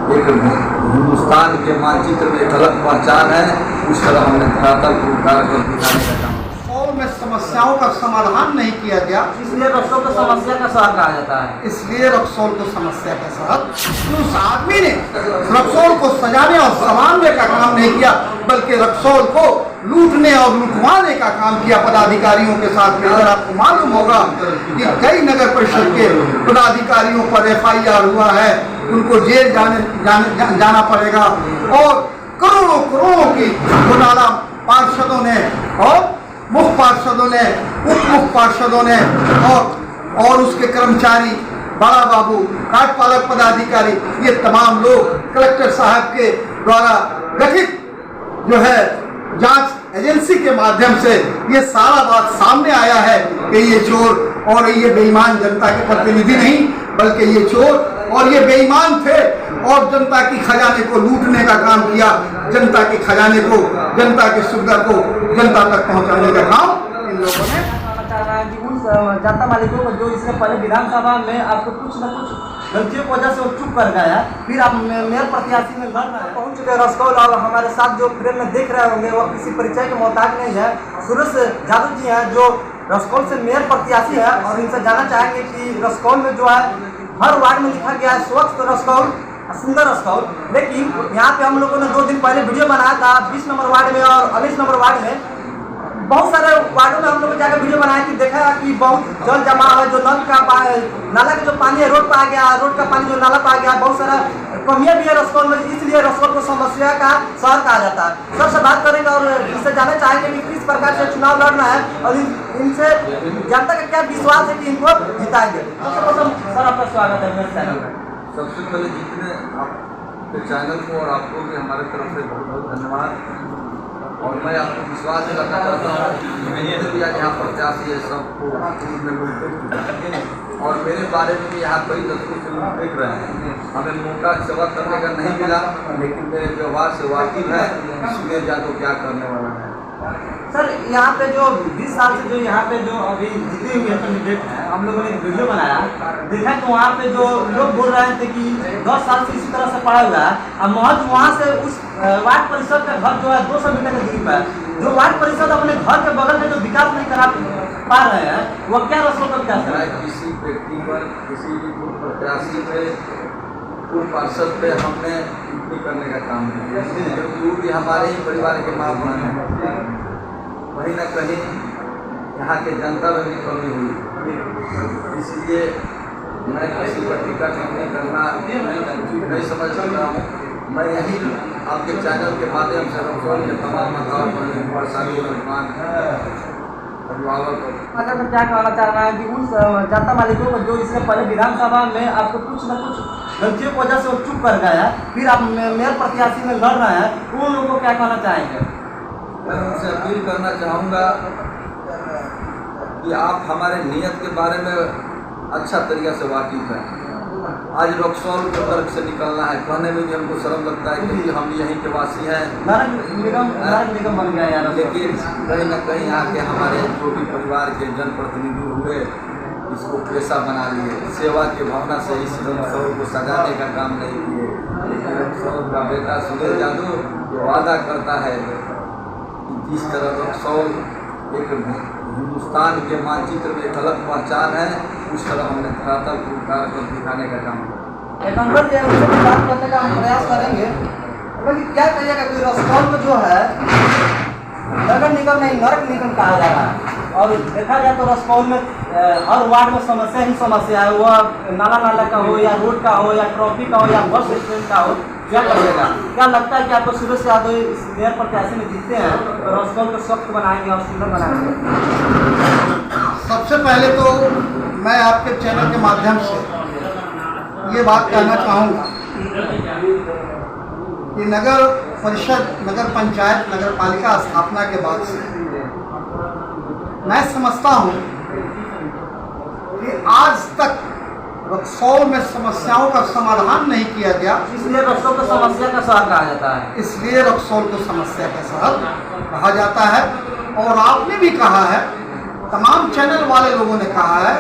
एक हिंदुस्तान के मानचित्र में एक अलग पहचान है। उस तरह हमने धरातल को उतार कर दिखाने का काम में समस्याओं का समाधान नहीं किया गया, इसलिए रक्सौल को समस्या का शहर कहा जाता है। इसलिए रक्सौल को समस्या का शहर। उस आदमी ने रक्सौल को सजाने और संवारने का काम नहीं किया, बल्कि रक्सौल को लूटने और लुटवाने का काम किया पदाधिकारियों के साथ मिलकर। आपको मालूम होगा कि कई नगर परिषद के पदाधिकारियों पर FIR हुआ है, उनको जेल जाना पड़ेगा और करोड़ों करोड़ों की घोटाला पार्षदों ने और मुख्य पार्षदों ने, उप मुख्य पार्षदों ने और उसके कर्मचारी, बड़ा बाबू, कार्यपालक पदाधिकारी, ये तमाम लोग कलेक्टर साहब के द्वारा गठित जो है जांच एजेंसी के माध्यम से ये सारा बात सामने आया है कि ये चोर और ये बेईमान जनता के प्रतिनिधि नहीं, बल्कि ये चोर और ये बेईमान थे और जनता की खजाने को लूटने का काम किया। जनता के खजाने को, जनता की सुविधा को जनता तक पहुंचाने का काम इन लोगों ने। उन जनता मालिकों को जो इसने पहले विधानसभा में आपको कुछ न कुछ गलतियों की वजह से वो चुप कर गया, फिर आप मेयर प्रत्याशी में लड़ रहे हैं। पहुंच चुके रक्सौल और हमारे साथ जो फ्रेम में देख रहे होंगे वो किसी परिचय के मोहताज नहीं है। सुरेश यादव जी हैं जो रक्सौल से मेयर प्रत्याशी है और इनसे जानना चाहेंगे कि रक्सौल में जो है हर वार्ड में लिखा गया है स्वच्छ रक्सौल, सुंदर रक्सौल, लेकिन यहाँ पे हम लोगों ने 2 दिन पहले वीडियो बनाया था 20 नंबर वार्ड में और 19 नंबर वार्ड में। बहुत सारे वार्डों में हम लोग जाकर वीडियो बनाया कि देखा कि बहुत जल जमाव है, जो नल का नाला का जो पानी है रोड पर आ गया, रोड का पानी जो नाला पर आ गया, बहुत सारा कमियां भी है रक्सौल में, इसलिए रक्सौल को समस्या का शहर कहा जाता है। सबसे बात करेंगे और इससे जानना चाहेंगे कि किस प्रकार से चुनाव लड़ना है और इनसे जनता का क्या विश्वास है कि इनको जिताएंगे। सर आपका स्वागत है मेरे चैनल में। सबसे पहले जितने आपके चैनल को और आपको भी हमारे तरफ से बहुत बहुत धन्यवाद। और मैं आपको विश्वास दिलाना चाहता हूँ कि मैंने भी यहाँ प्रत्याशी है सबको में लोग देख चुके हैं और मेरे बारे में भी यहाँ कई दशकों से लोग देख रहे हैं। हमें मौका सेवा करने का नहीं मिला, लेकिन मेरे व्यवहार से वाकिफ है, इसलिए जानो क्या करने वाला है। सर यहाँ पे जो 20 साल से जो यहाँ पे जो अभी जीते हुए कैंडिडेट हैं, हम लोगों ने वीडियो बनाया, देखा तो वहाँ पे जो लोग बोल रहे थे कि 10 साल से इसी तरह से पड़ा हुआ है। अब महज वहाँ से उस वार्ड परिषद का घर जो है 200 मीटर की दूरी पर, जो वार्ड परिषद अपने घर के बगल में जो विकास नहीं करा पा रहे हैं, वो क्या रस्मों का विकास है? किसी व्यक्ति पर, किसी भी प्रत्याशी पे, पूर्व पार्षद पे हमने टिप्पणी करने का काम नहीं किया, क्योंकि वो भी हमारे ही परिवार के माँ बहन हैं। कहीं ना कहीं यहाँ के जनता में भी कमी हुई, इसलिए मैं किसी पर टीका टिप्पणी करना नहीं समझ सकता हूँ। मैं यही आपके चैनल के माध्यम से रक्सौल के तमाम मतदाताओं अगर मैं क्या कहना चाह रहा है कि उन जनता मालिकों को जो इसने पहले विधानसभा में आपको कुछ न कुछ गलतियों की वजह से वो चुप कर गया, फिर आप मेयर प्रत्याशी में लड़ रहे हैं, उन लोगों को क्या कहना चाहेंगे? मैं उनसे अपील करना चाहूँगा कि आप हमारे नियत के बारे में अच्छा तरीक़ा से वाकिफ़ हैं। आज रक्सौल के तर्क से निकलना है, कहने में भी हमको शर्म लगता है क्योंकि हम यहीं के वासी हैं। नगर निगम बन गया यार, लेकिन कहीं ना कहीं यहाँ के हमारे जो भी परिवार के जनप्रतिनिधि हुए, इसको पेशा बना लिए, सेवा की भावना से इस रक्सौल को सजाने का काम नहीं किए। लेकिन रक्सौल का बेटा सुरेश यादव जो वादा करता है कि जिस तरह रक्सौल एक हिंदुस्तान के मानचित्र में एक अलग पहचान है, उस तरह हमने धरातल को उतार कर दिखाने का काम किया। उनसे बात करने का हम प्रयास करेंगे, लेकिन क्या कहिएगा कि रक्सौल में जो है नगर निगम नहीं नरक निगम कहा जा रहा है और देखा जाए तो रक्सौल में हर वार्ड में समस्या ही समस्या है, वह नाला का हो या रोड का हो या ट्रैफिक का हो या बस स्टैंड का हो। क्या करेगा? क्या लगता है कि आपको सुरेश यादव इस मेयर प्रत्याशी में जीतते हैं तो रक्सौल को सख्त बनाएंगे और सुंदर बनाएंगे? सबसे पहले तो मैं आपके चैनल के माध्यम से ये बात कहना चाहूँगा कि नगर परिषद, नगर पंचायत, नगर पालिका स्थापना के बाद से मैं समझता हूँ कि आज तक रक्सौल में समस्याओं का समाधान नहीं किया गया, इसलिए रक्सौल को समस्या का शहर कहा जाता है। इसलिए रक्सौल को समस्या का शहर कहा जाता है। और आपने भी कहा है, तमाम चैनल वाले लोगों ने कहा है,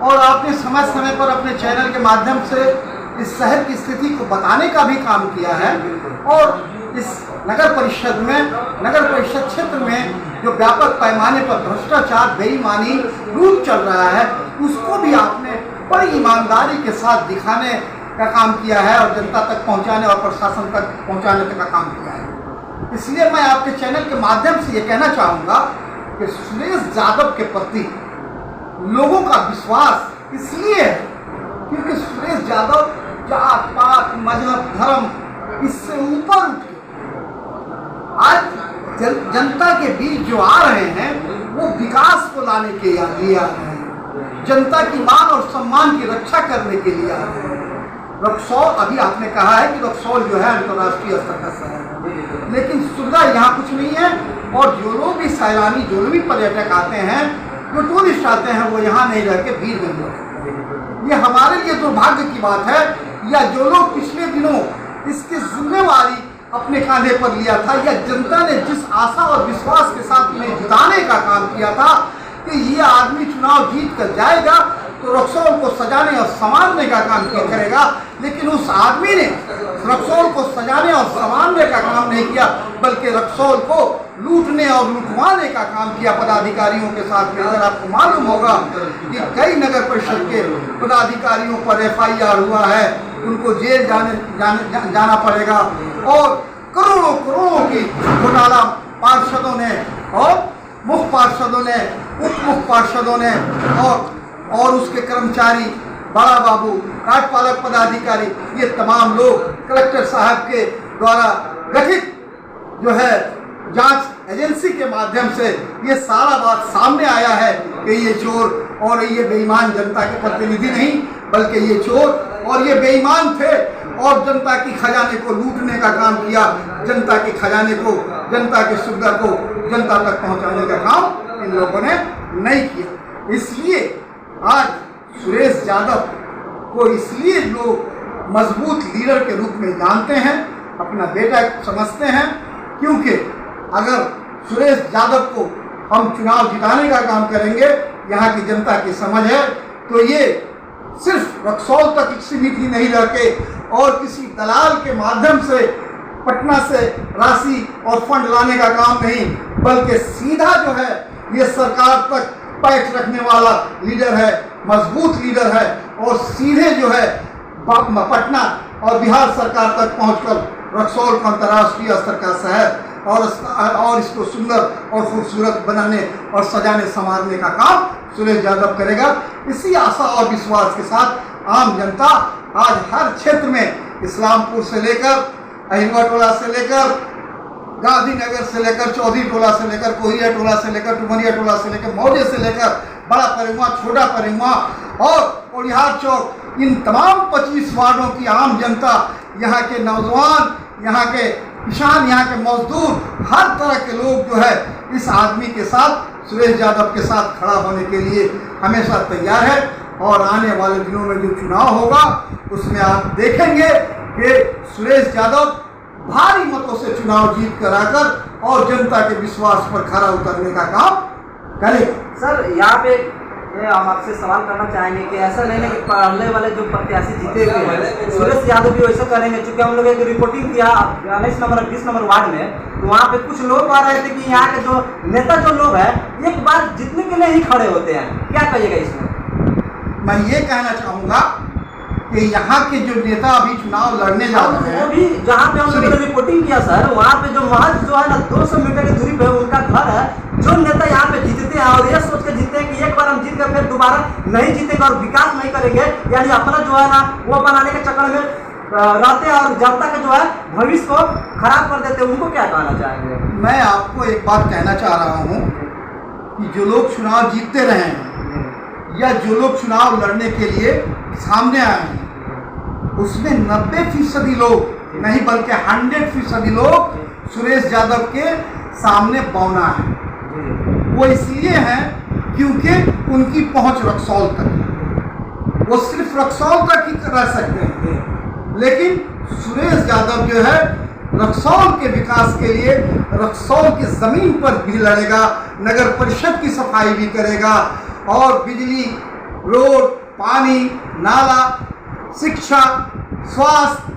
और आपने समय समय पर अपने चैनल के माध्यम से इस शहर की स्थिति को बताने का भी काम किया है और इस नगर परिषद क्षेत्र में जो व्यापक पैमाने पर भ्रष्टाचार, बेईमानी, लूट चल रहा है, उसको भी आपने बड़ी ईमानदारी के साथ दिखाने का काम किया है और जनता तक पहुंचाने और प्रशासन तक पहुंचाने का काम किया है। इसलिए मैं आपके चैनल के माध्यम से ये कहना चाहूँगा कि सुरेश यादव के प्रति लोगों का विश्वास इसलिए है क्योंकि सुरेश यादव जात पात, मजहब, धर्म इससे ऊपर उठ के आज जनता के बीच जो आ रहे हैं वो विकास को लाने के लिए आ रहे हैं, जनता की मान और सम्मान की रक्षा करने के लिए आ रहे हैं। रक्सौल, अभी आपने कहा है कि रक्सौल जो है अंतर्राष्ट्रीय स्तर का शहर है, लेकिन सुविधा यहाँ कुछ नहीं है और जो लोग भी सैलानी, जो भी पर्यटक आते हैं, जो टूरिस्ट आते हैं, वो यहाँ नहीं रह के भीड़ में होते। ये हमारे लिए दुर्भाग्य की बात है। या जो लोग पिछले दिनों इसकी जिम्मेवारी अपने कांधे पर लिया था, या जनता ने जिस आशा और विश्वास के साथ इन्हें जिताने का काम किया था कि ये आदमी चुनाव जीत कर जाएगा तो रक्सौल को सजाने और संवारने का काम किया करेगा, लेकिन उस आदमी ने रक्सौल को सजाने और संवारने का काम नहीं किया, बल्कि रक्सौल को लूटने और लुटवाने का काम किया पदाधिकारियों के साथ मिलकर। आपको मालूम होगा कि कई नगर परिषद के पदाधिकारियों पर FIR हुआ है, उनको जेल जाना पड़ेगा और करोड़ों की घोटाला पार्षदों ने और मुख्य पार्षदों ने, उप मुख्य पार्षदों ने और उसके कर्मचारी, बड़ा बाबू, कार्यपालक पदाधिकारी, ये तमाम लोग कलेक्टर साहब के द्वारा गठित जो है जांच एजेंसी के माध्यम से ये सारा बात सामने आया है कि ये चोर और ये बेईमान जनता के प्रतिनिधि नहीं, बल्कि ये चोर और ये बेईमान थे और जनता की खजाने को लूटने का काम किया, जनता के खजाने को, जनता की सुविधा को जनता तक पहुंचाने का काम इन लोगों ने नहीं किया। इसलिए आज सुरेश यादव को इसलिए लोग मजबूत लीडर के रूप में जानते हैं, अपना बेटा समझते हैं, क्योंकि अगर सुरेश यादव को हम चुनाव जिताने का काम करेंगे, यहाँ की जनता की समझ है, तो ये सिर्फ रक्सौल तक सीमित ही नहीं रह के और किसी दलाल के माध्यम से पटना से राशि और फंड लाने का काम नहीं, बल्कि सीधा जो है ये सरकार तक पैठ रखने वाला लीडर है, मजबूत लीडर है और सीधे जो है पटना और बिहार सरकार तक पहुंचकर रक्सौल को अंतर्राष्ट्रीय स्तर का शहर और इसको सुंदर और खूबसूरत बनाने और सजाने संवारने का काम सुरेश यादव करेगा। इसी आशा और विश्वास के साथ आम जनता आज हर क्षेत्र में, इस्लामपुर से लेकर अहिलवा टोला से लेकर गांधीनगर से लेकर चौधरी टोला से लेकर कोहिया टोला से लेकर टुमरिया टोला से लेकर मौजे से लेकर बड़ा परिमा, छोटा परिमा और ओडिहार चौक, इन तमाम 25 वार्डों की आम जनता, यहाँ के नौजवान, यहाँ के किसान, यहाँ के मजदूर, हर तरह के लोग जो है इस आदमी के साथ, सुरेश यादव के साथ खड़ा होने के लिए हमेशा तैयार है। और आने वाले दिनों में जो चुनाव होगा उसमें आप देखेंगे कि सुरेश यादव भारी मतों से चुनाव जीत कर आकर और जनता के विश्वास पर खरा उतरने का काम करेगा। सर, यहाँ पे हम आपसे सवाल करना चाहेंगे कि ऐसा नहीं है कि पहले वाले जो प्रत्याशी जीते हुए हैं सुरेश यादव भी वैसा करेंगे, चूंकि हम लोग एक रिपोर्टिंग किया 19 नंबर 20 नंबर वार्ड में, तो वहाँ पे कुछ लोग आ रहे थे कि यहाँ के जो नेता जो लोग हैं एक बार जीतने के लिए ही खड़े होते हैं, क्या कहिएगा इसमें? मैं ये कहना चाहूँगा कि यहाँ के जो नेता अभी चुनाव लड़ने जा रहे हैं, अभी जहाँ पे हम लोगों ने रिपोर्टिंग किया सर, वहाँ पे जो महज जो है ना 200 मीटर की दूरी पे उनका घर है, जो नेता यहाँ पे जीतते हैं और ये सोच के जीतते हैं कि एक बार हम जीत कर फिर दोबारा नहीं जीतेंगे और विकास नहीं करेंगे, यानी अपना जो है ना वो बनाने के चक्कर में रहते हैं और जनता के जो है भविष्य को खराब कर देते हैं, उनको क्या कहना चाहेंगे? मैं आपको एक बात कहना चाह रहा हूँ कि जो लोग चुनाव जीतते रहे हैं या जो लोग चुनाव लड़ने के लिए सामने आए हैं, उसमें 90% लोग नहीं बल्कि 100% लोग सुरेश यादव के सामने बौना है। वो इसलिए हैं क्योंकि उनकी पहुंच रक्सौल तक है, वो सिर्फ रक्सौल तक ही रह सकते हैं, लेकिन सुरेश यादव जो है रक्सौल के विकास के लिए रक्सौल की ज़मीन पर भी लड़ेगा, नगर परिषद की सफाई भी करेगा और बिजली, रोड, पानी, नाला, शिक्षा स्वास्थ्य,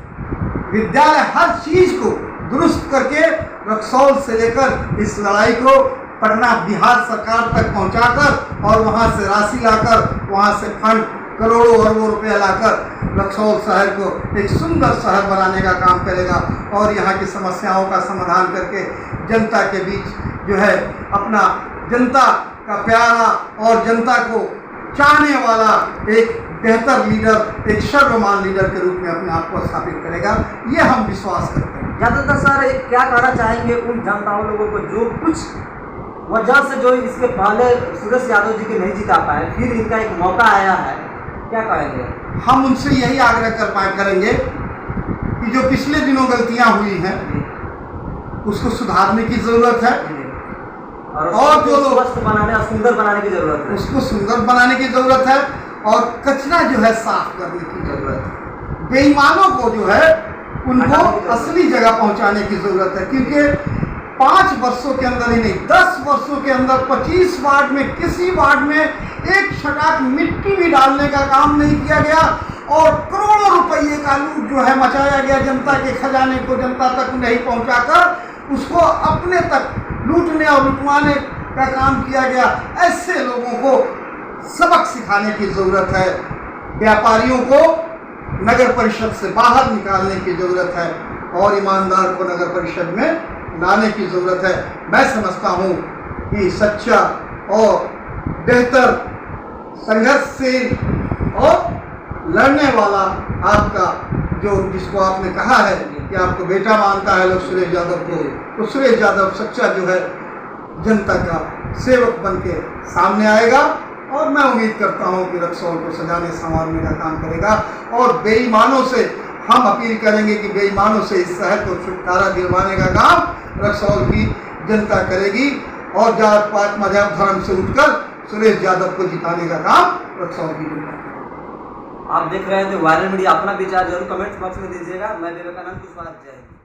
विद्यालय, हर चीज को दुरुस्त करके रक्सौल से लेकर इस लड़ाई को पटना बिहार सरकार तक पहुंचाकर और वहां से राशि लाकर, वहां से फंड करोड़ों अरबों रुपया लाकर रक्सौल शहर को एक सुंदर शहर बनाने का काम करेगा और यहाँ की समस्याओं का समाधान करके जनता के बीच जो है अपना जनता का प्यारा और जनता को चाहने वाला एक बेहतर लीडर, एक सर्वमान लीडर के रूप में अपने आप को स्थापित करेगा, ये हम विश्वास करते हैं। ज़्यादातर सर एक क्या कहना चाहेंगे उन जनताओं लोगों को जो कुछ वजह से जो इसके पहले सुरेश यादव जी के नहीं जिता पाए, फिर इनका एक मौका आया है, क्या कहेंगे? हम उनसे यही आग्रह करेंगे कि जो पिछले दिनों गलतियां हुई हैं उसको सुधारने की जरूरत है और जो लोग स्वस्थ बनाने और सुंदर बनाने की जरूरत है, उसको सुंदर बनाने की जरूरत है और कचरा जो है साफ करने की जरूरत है। बेईमानों को जो है उनको असली जगह पहुंचाने की जरूरत है, क्योंकि 5 वर्षों के अंदर ही नहीं 10 वर्षों के अंदर 25 वार्ड में किसी वार्ड में एक छटाक मिट्टी भी डालने का काम नहीं किया गया और करोड़ों रुपये का लूट जो है मचाया गया, जनता के खजाने को जनता तक नहीं पहुंचाकर उसको अपने तक लूटने और लुटवाने का काम किया गया। ऐसे लोगों को सबक सिखाने की जरूरत है, व्यापारियों को नगर परिषद से बाहर निकालने की जरूरत है और ईमानदार को नगर परिषद में लाने की जरूरत है। मैं समझता हूँ कि सच्चा और बेहतर संघर्षशील और लड़ने वाला आपका जो जिसको आपने कहा है कि आपको बेटा मानता है लोग सुरेश यादव को, तो सुरेश यादव सच्चा जो है जनता का सेवक बन के सामने आएगा और मैं उम्मीद करता हूं कि रक्सौल को सजाने संवारने का काम करेगा और बेईमानों से हम अपील करेंगे कि बेईमानों से इस शहर को छुटकारा दिलवाने का काम रक्सौल की जनता करेगी और जात पात मजहब धर्म से उठकर सुरेश यादव को जिताने का काम रक्सौल की जनता करेगी। आप देख रहे थे वायरल मीडिया, अपना विचार जरूर कमेंट बॉक्स में दीजिएगा। मैं विवेकानंद कुशवाहा, जय हिंद।